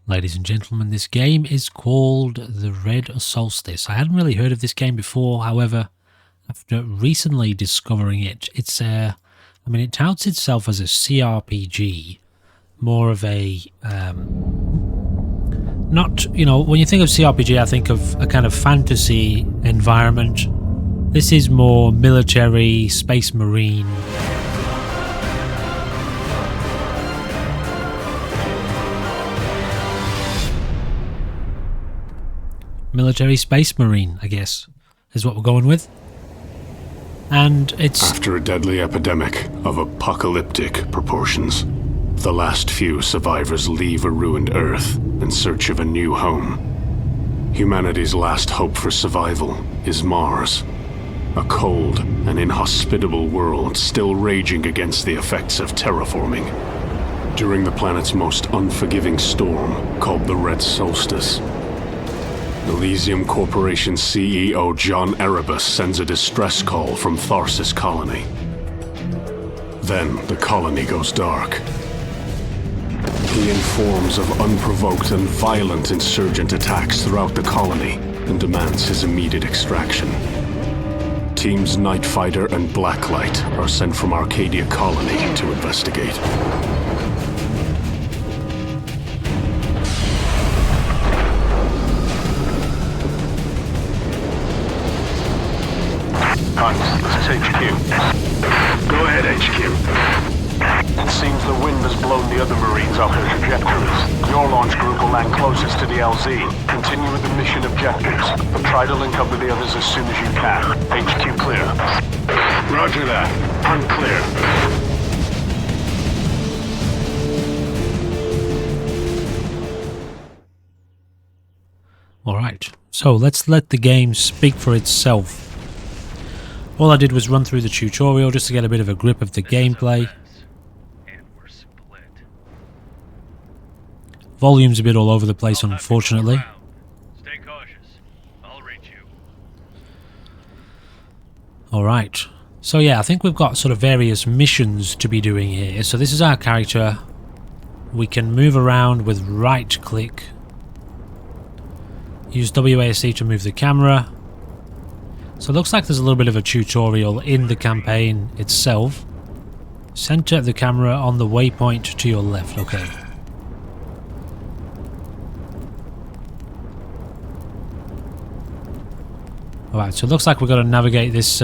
Ladies and gentlemen, this game is called the Red Solstice. I hadn't really heard of this game before, however, after recently discovering it, it touts itself as a CRPG, more of a, when you think of CRPG, I think of a kind of fantasy environment. This is more military, space marine. Military space marine, I guess, is what we're going with. And it's... After a deadly epidemic of apocalyptic proportions, the last few survivors leave a ruined Earth in search of a new home. Humanity's last hope for survival is Mars, a cold and inhospitable world still raging against the effects of terraforming. During the planet's most unforgiving storm, called the Red Solstice, Elysium Corporation CEO John Erebus sends a distress call from Tharsis Colony. Then the colony goes dark. He informs of unprovoked and violent insurgent attacks throughout the colony and demands his immediate extraction. Teams Nightfighter and Blacklight are sent from Arcadia Colony to investigate. This is HQ. Go ahead, HQ. It seems the wind has blown the other Marines off their trajectories. Your launch group will land closest to the LZ. Continue with the mission objectives, but try to link up with the others as soon as you can. HQ clear. Roger that. I'm clear. Alright, so let's let the game speak for itself. All I did was run through the tutorial just to get a bit of a grip of the gameplay. Volume's a bit all over the place, unfortunately. Stay cautious. I'll reach you. Alright, so yeah, I think we've got sort of various missions to be doing here. So this is our character. We can move around with right click. Use WASD to move the camera. So it looks like there's a little bit of a tutorial in the campaign itself. Center the camera on the waypoint to your left. Okay. Alright, so it looks like we've got to navigate this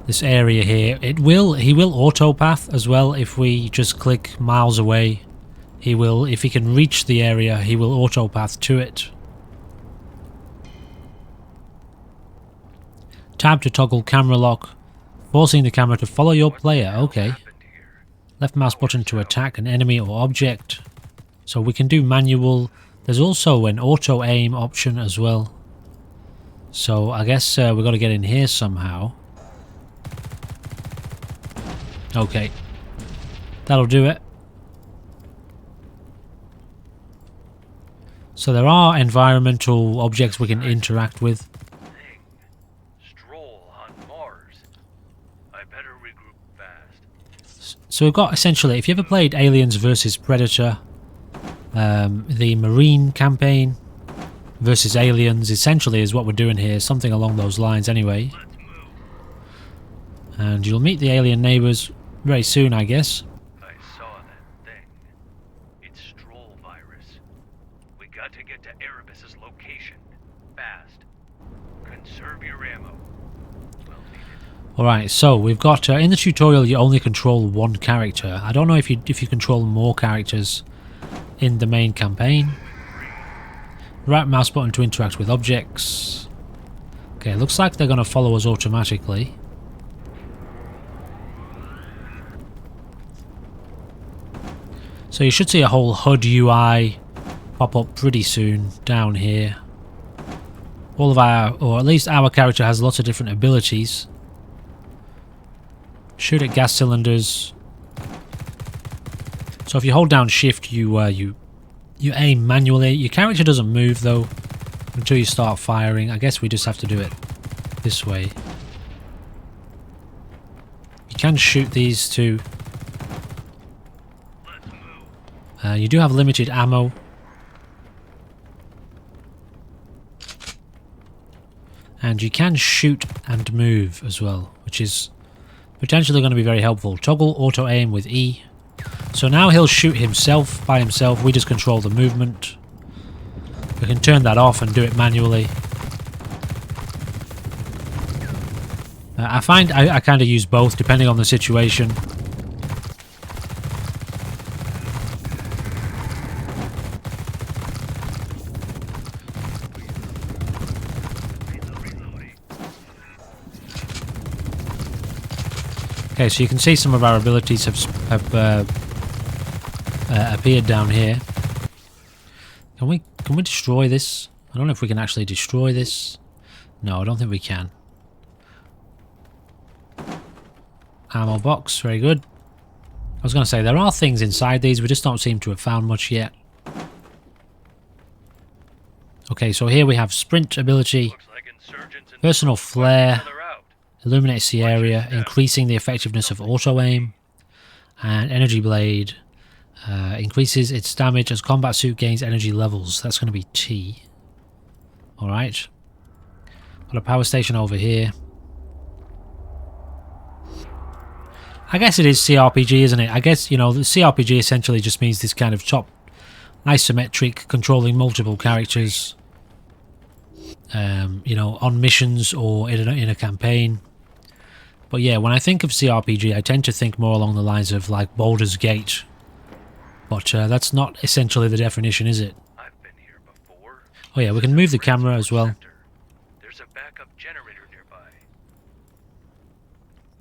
this area here. He will autopath as well if we just click miles away. He will, if he can reach the area, he will autopath to it. Tab to toggle camera lock, forcing the camera to follow your player. Okay. Left mouse button to attack an enemy or object. So we can do manual. There's also an auto aim option as well. So I guess we've got to get in here somehow. Okay. That'll do it. So there are environmental objects we can interact with. So we've got essentially, if you ever played Aliens vs Predator, the Marine campaign versus Aliens essentially is what we're doing here, something along those lines anyway. And you'll meet the alien neighbours very soon, I guess. I saw that thing. It's Stroll virus. We got to get to Erebus's location. Fast. Conserve your ammo. Alright, so we've got, in the tutorial you only control one character. I don't know if you control more characters in the main campaign. Right mouse button to interact with objects. Okay, looks like they're going to follow us automatically. So you should see a whole HUD UI pop up pretty soon down here. All of our, or at least our character has lots of different abilities. Shoot at gas cylinders. So if you hold down shift, you aim manually. Your character doesn't move though until you start firing. I guess we just have to do it this way. You can shoot these to You do have limited ammo. And you can shoot and move as well, which is potentially going to be very helpful. Toggle auto aim with E. So now he'll shoot himself by himself. We just control the movement. We can turn that off and do it manually. I find I kind of use both depending on the situation. Okay, so you can see some of our abilities have appeared down here. Can we destroy this? I don't know if we can actually destroy this. No, I don't think we can. Ammo box, very good. I was going to say, there are things inside these, we just don't seem to have found much yet. Okay, so here we have sprint ability, personal flare, illuminates the area, increasing the effectiveness of auto aim, and energy blade increases its damage as combat suit gains energy levels. That's going to be T. Alright. Got a power station over here. I guess it is CRPG, isn't it? I guess, you know, the CRPG essentially just means this kind of top isometric, controlling multiple characters, you know, on missions or in a campaign. But yeah, when I think of CRPG, I tend to think more along the lines of like Baldur's Gate. But that's not essentially the definition, is it? I've been here before. Oh yeah, we can move the camera as well. There's a backup generator nearby.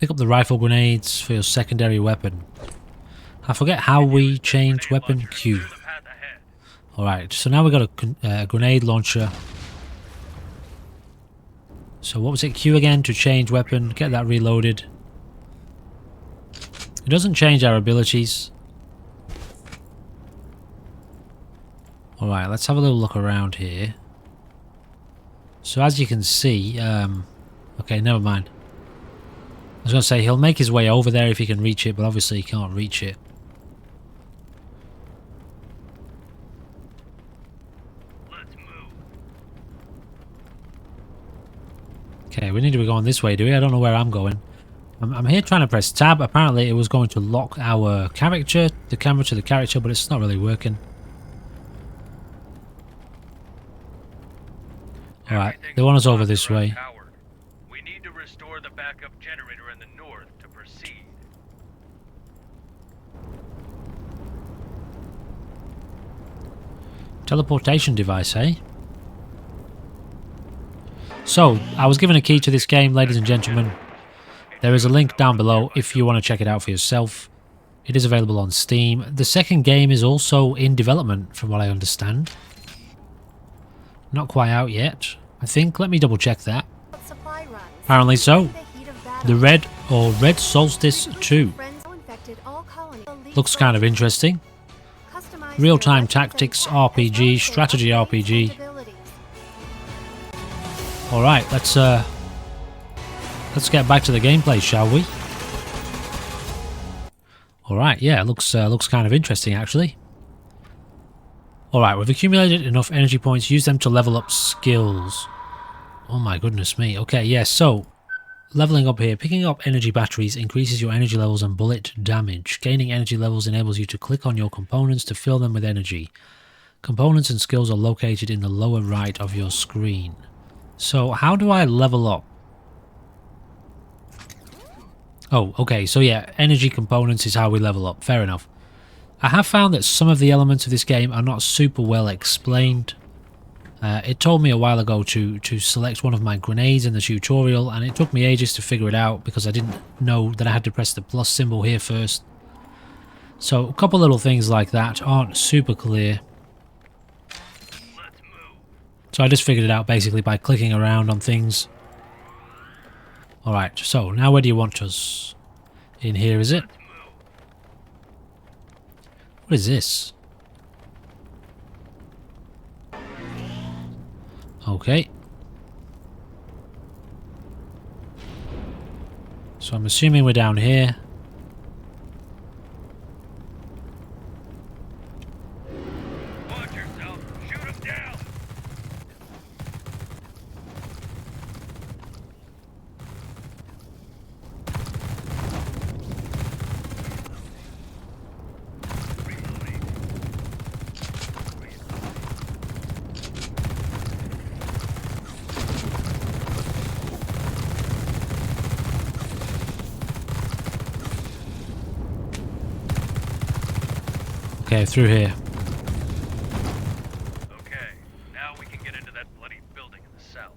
Pick up the rifle grenades for your secondary weapon. I forget how we change weapon. Q. Alright, so now we've got a grenade launcher. So what was it? Q again to change weapon. Get that reloaded. It doesn't change our abilities. Alright, let's have a little look around here. So as you can see, okay, never mind. I was going to say, he'll make his way over there if he can reach it, but obviously he can't reach it. Let's move. Okay, we need to be going this way, do we? I don't know where I'm going. I'm here trying to press tab. Apparently it was going to lock our character, the camera to the character, but it's not really working. Alright, they want us over this way. We need to restore the backup generator in the north to proceed. Teleportation device, eh? So, I was given a key to this game, ladies and gentlemen. There is a link down below if you want to check it out for yourself. It is available on Steam. The second game is also in development, from what I understand. Not quite out yet, I think. Let me double check that. Apparently so. The Red Solstice 2. Looks kind of interesting. Real-time tactics RPG, strategy RPG. Alright, let's get back to the gameplay, shall we? Alright, yeah, looks kind of interesting actually. Alright, we've accumulated enough energy points. Use them to level up skills. Oh my goodness me. Okay, yes, so leveling up here. Picking up energy batteries increases your energy levels and bullet damage. Gaining energy levels enables you to click on your components to fill them with energy. Components and skills are located in the lower right of your screen. So how do I level up? Oh, okay, so yeah, energy components is how we level up. Fair enough. I have found that some of the elements of this game are not super well explained. It told me a while ago to select one of my grenades in the tutorial, and it took me ages to figure it out because I didn't know that I had to press the plus symbol here first. So a couple little things like that aren't super clear. So I just figured it out basically by clicking around on things. Alright, so now where do you want us? In here, is it? What is this? Okay. So I'm assuming we're down here. Okay, through here. Okay, now we can get into that bloody building in the south.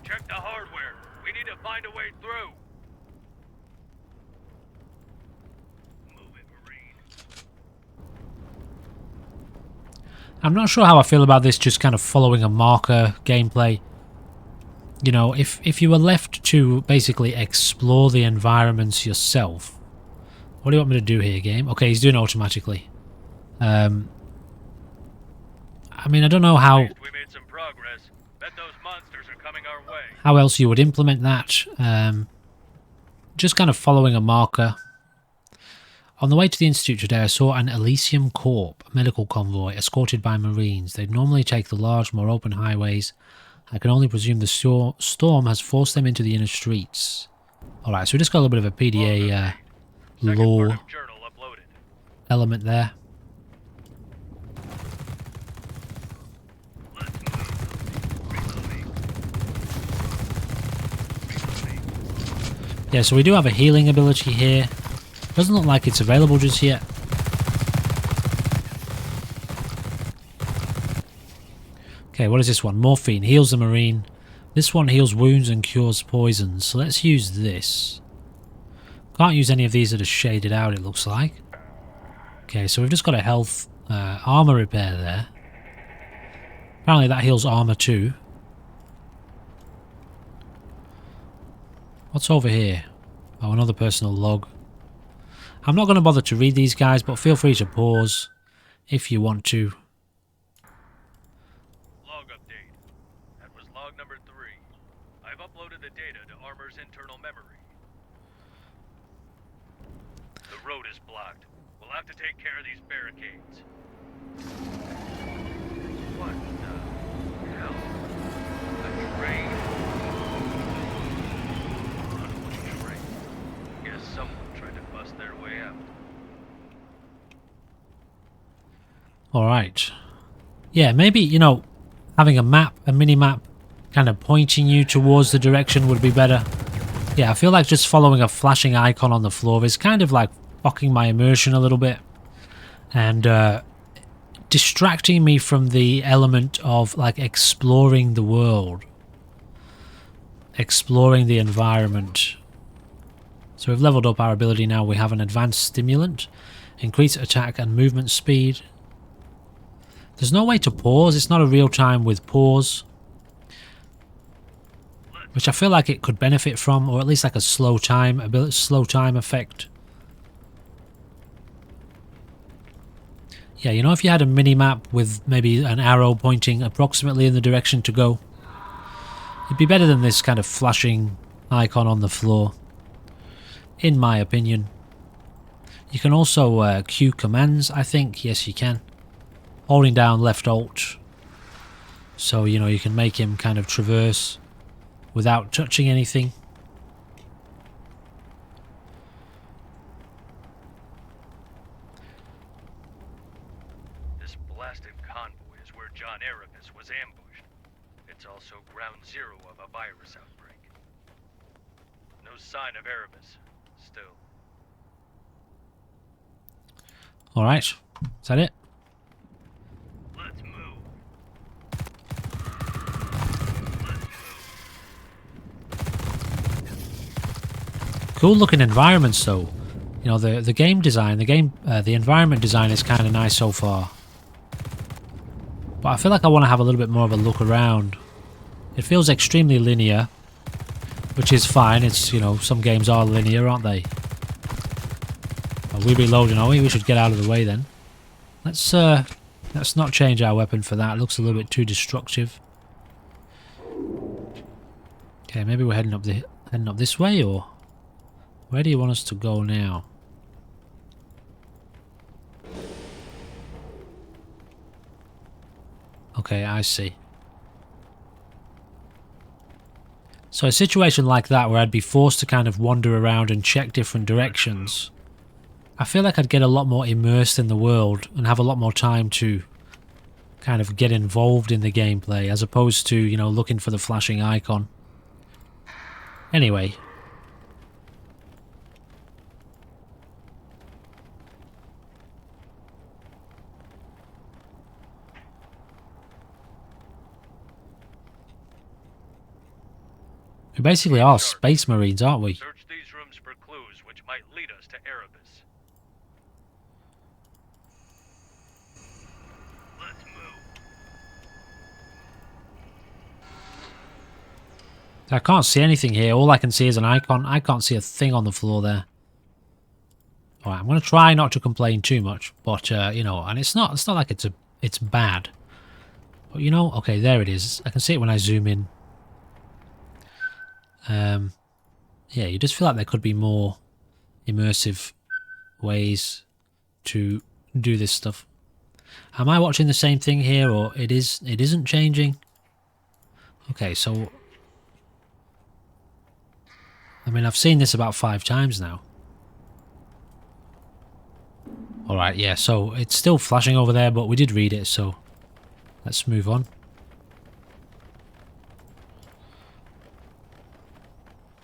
Check the hardware. We need to find a way through. Move it, Marine. I'm not sure how I feel about this just kind of following a marker gameplay. You know, if you were left to basically explore the environments yourself. What do you want me to do here, game? Okay, he's doing it automatically. I mean, I don't know how... We made some progress. Bet those monsters are coming our way. How else you would implement that. Just kind of following a marker. On the way to the Institute today, I saw an Elysium Corp medical convoy escorted by Marines. They'd normally take the large, more open highways. I can only presume the storm has forced them into the inner streets. Alright, so we just got a little bit of a PDA lore element there. Yeah, so we do have a healing ability here. Doesn't look like it's available just yet. Okay, what is this one? Morphine. Heals the Marine. This one heals wounds and cures poisons. So let's use this. Can't use any of these that are shaded out, it looks like. Okay, so we've just got a health armor repair there. Apparently that heals armor too. What's over here? Oh, another personal log. I'm not going to bother to read these guys, but feel free to pause if you want to. Log update. That was log number 3. I've uploaded the data to Armor's internal memory. The road is blocked. We'll have to take care of these barricades. What the hell? A train? Runaway train. Guess someone tried to bust their way out. Alright. Yeah, maybe, you know, having a map, a mini-map, kind of pointing you towards the direction would be better. Yeah, I feel like just following a flashing icon on the floor is kind of like fucking my immersion a little bit. And distracting me from the element of like exploring the world. Exploring the environment. So we've leveled up our ability now. We have an advanced stimulant. Increase attack and movement speed. There's no way to pause. It's not a real time with pause. Which I feel like it could benefit from, or at least like a slow time effect. Yeah, you know, if you had a mini-map with maybe an arrow pointing approximately in the direction to go, it'd be better than this kind of flashing icon on the floor, in my opinion. You can also queue commands, I think. Yes, you can. Holding down left alt. So, you know, you can make him kind of traverse without touching anything. This blasted convoy is where John Erebus was ambushed. It's also ground zero of a virus outbreak. No sign of Erebus, still. Alright, is that it? Let's move. Cool looking environments though. You know, the game design, the environment design is kind of nice so far. But I feel like I want to have a little bit more of a look around. It feels extremely linear, which is fine. It's, you know, some games are linear, aren't they? Are we reloading, are we? We should get out of the way then. Let's not change our weapon for that. It looks a little bit too destructive. Okay, maybe we're heading up this way, or where do you want us to go now? Okay, I see. So a situation like that where I'd be forced to kind of wander around and check different directions, I feel like I'd get a lot more immersed in the world and have a lot more time to kind of get involved in the gameplay as opposed to, you know, looking for the flashing icon. Anyway. We basically are space marines, aren't we? Search these rooms for clues which might lead us to Erebus. Let's move. I can't see anything here. All I can see is an icon. I can't see a thing on the floor there. Alright, I'm going to try not to complain too much. But, you know, and it's not like it's bad. But, you know, okay, there it is. I can see it when I zoom in. Yeah, you just feel like there could be more immersive ways to do this stuff. Am I watching the same thing here, or it isn't changing? Okay, so I mean, I've seen this about 5 times now. Alright, yeah, so it's still flashing over there, but we did read it, so let's move on.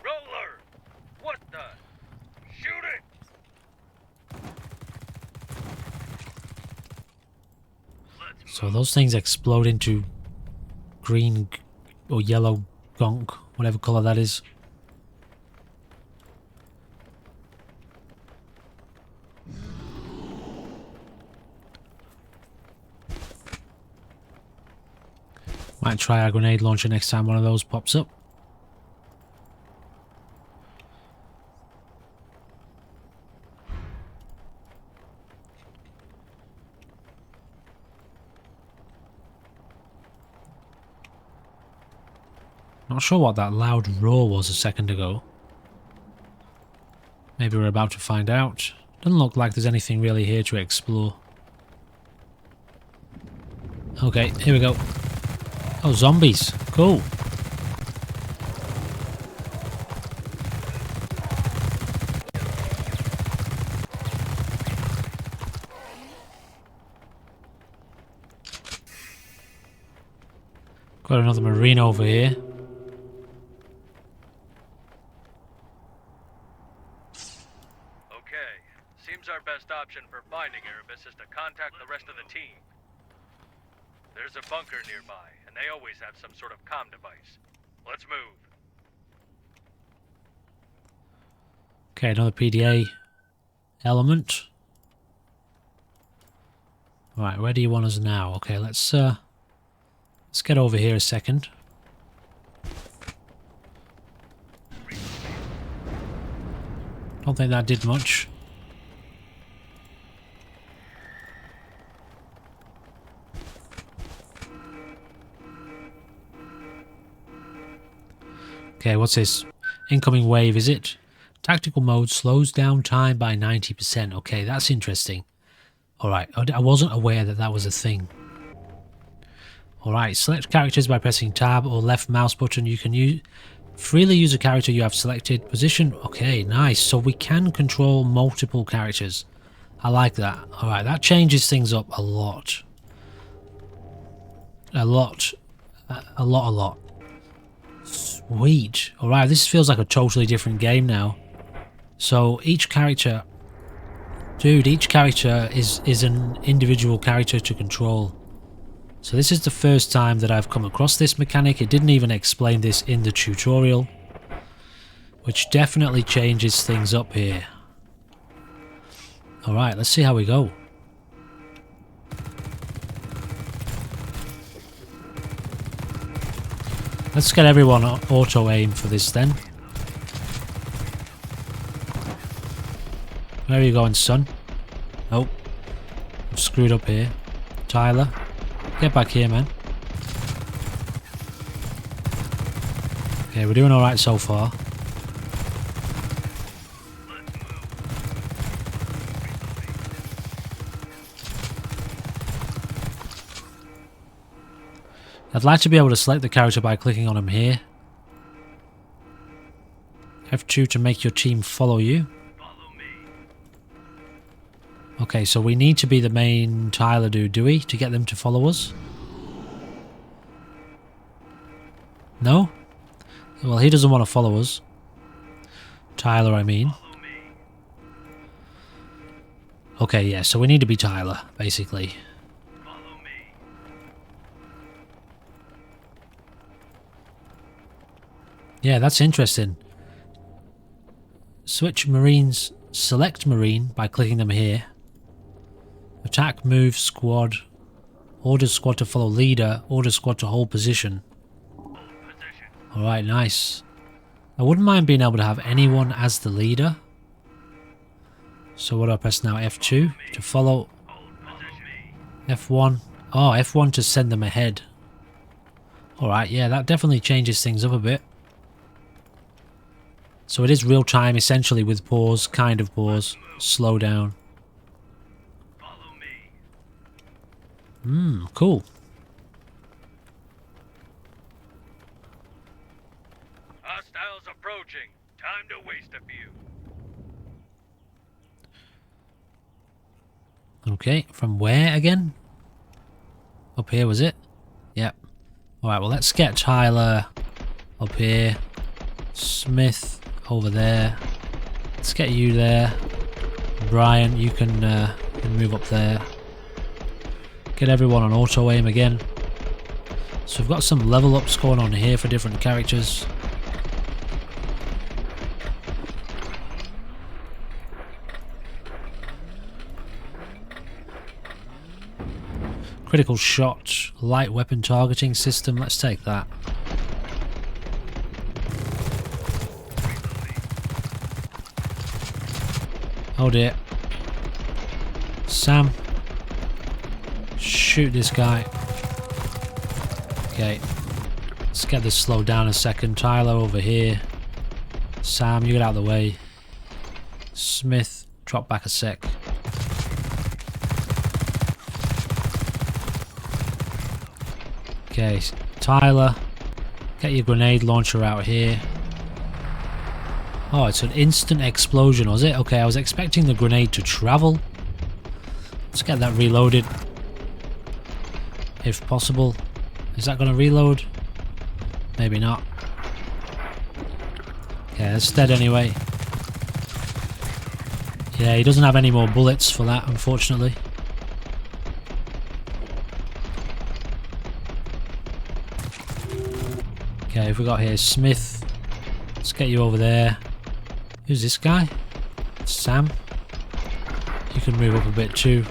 Roller! What the? Shoot it! So those things explode into green or yellow gonk, whatever colour that is. Might try our grenade launcher next time one of those pops up. Not sure what that loud roar was a second ago. Maybe we're about to find out. Doesn't look like there's anything really here to explore. Okay, here we go. Oh, zombies. Cool. Got another marine over here. Okay, seems our best option for finding Erebus is to contact the rest of the team. There's a bunker nearby, and they always have some sort of comm device. Let's move. Okay, another PDA element. Right, where do you want us now? Okay, let's get over here a second. Don't think that did much. Okay, what's this? Incoming wave, is it? Tactical mode slows down time by 90%. Okay, that's interesting. Alright, I wasn't aware that that was a thing. Alright, select characters by pressing tab or left mouse button. You can freely use a character you have selected. Position, okay, nice. So we can control multiple characters. I like that. Alright, that changes things up a lot. A lot. Sweet. Alright, this feels like a totally different game now. So each character... Dude, each character is an individual character to control. So this is the first time that I've come across this mechanic. It didn't even explain this in the tutorial, which definitely changes things up here. Alright, let's see how we go. Let's get everyone auto-aim for this then. Where are you going, son? Oh, I've screwed up here. Tyler, get back here, man. Okay, we're doing alright so far. I'd like to be able to select the character by clicking on him here. F2 to make your team follow you. Okay, so we need to be the main Tyler dude, do we? To get them to follow us? No? Well, he doesn't want to follow us. Tyler, I mean. Okay, yeah, so we need to be Tyler, basically. Follow me. Yeah, that's interesting. Switch Marines, select Marine by clicking them here. Attack, move, squad. Order squad to follow leader. Order squad to hold position. Alright, nice. I wouldn't mind being able to have anyone as the leader. So what do I press now? F2 to follow. F1. Oh, F1 to send them ahead. Alright, yeah, that definitely changes things up a bit. So it is real time essentially with pause, kind of pause, slow down. Cool. Hostiles approaching. Time to waste a few. Okay, from where again? Up here, was it? Yep. Alright, well let's get Tyler up here. Smith over there. Let's get you there. Brian, you can move up there. Get everyone on auto aim again. So we've got some level ups going on here for different characters. Critical shot, light weapon targeting system, let's take that. Oh dear. Sam. Shoot this guy. Okay. Let's get this slowed down a second. Tyler over here. Sam, you get out of the way. Smith, drop back a sec. Okay, Tyler, get your grenade launcher out here. Oh, it's an instant explosion, was it? Okay, I was expecting the grenade to travel. Let's get that reloaded. If possible. Is that going to reload? Maybe not. Okay, that's dead anyway. Yeah, he doesn't have any more bullets for that, unfortunately. Okay, if we got here Smith. Let's get you over there. Who's this guy? Sam. You can move up a bit too.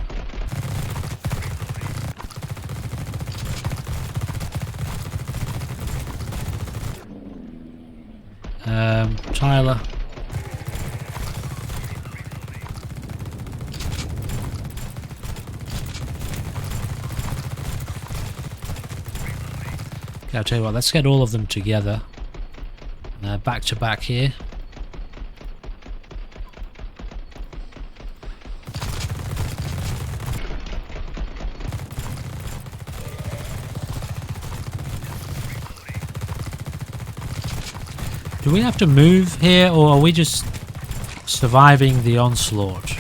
Tyler. Okay, I'll tell you what, let's get all of them together. Back to back here. Do we have to move here, or are we just surviving the onslaught?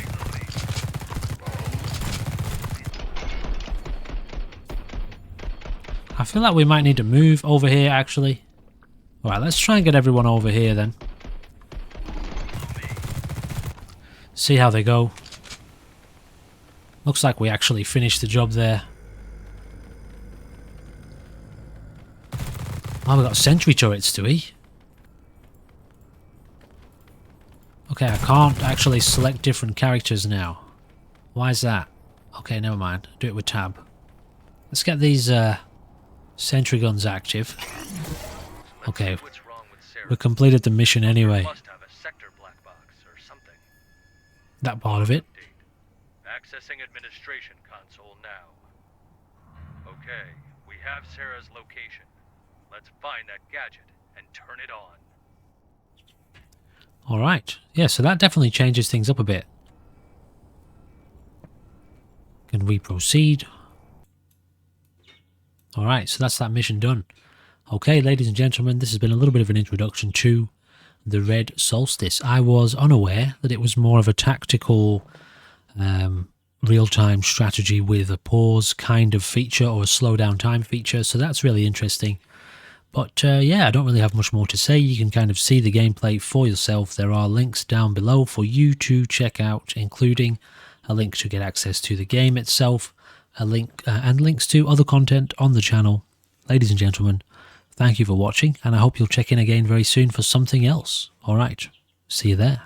I feel like we might need to move over here, actually. Alright, let's try and get everyone over here then. See how they go. Looks like we actually finished the job there. Oh, we got sentry turrets, do we? Okay, I can't actually select different characters now. Why is that? Okay, never mind. Do it with tab. Let's get these sentry guns active. Okay, we completed the mission anyway. That part of it. Accessing administration console now. Okay, we have Sarah's location. Let's find that gadget and turn it on. Alright, yeah, so that definitely changes things up a bit. Can we proceed? Alright, so that's that mission done. Okay, ladies and gentlemen, this has been a little bit of an introduction to the Red Solstice. I was unaware that it was more of a tactical, real-time strategy with a pause kind of feature or a slow down time feature, so that's really interesting. But yeah, I don't really have much more to say. You can kind of see the gameplay for yourself. There are links down below for you to check out, including a link to get access to the game itself, a link and links to other content on the channel. Ladies and gentlemen, thank you for watching, and I hope you'll check in again very soon for something else. Alright, see you there.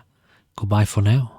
Goodbye for now.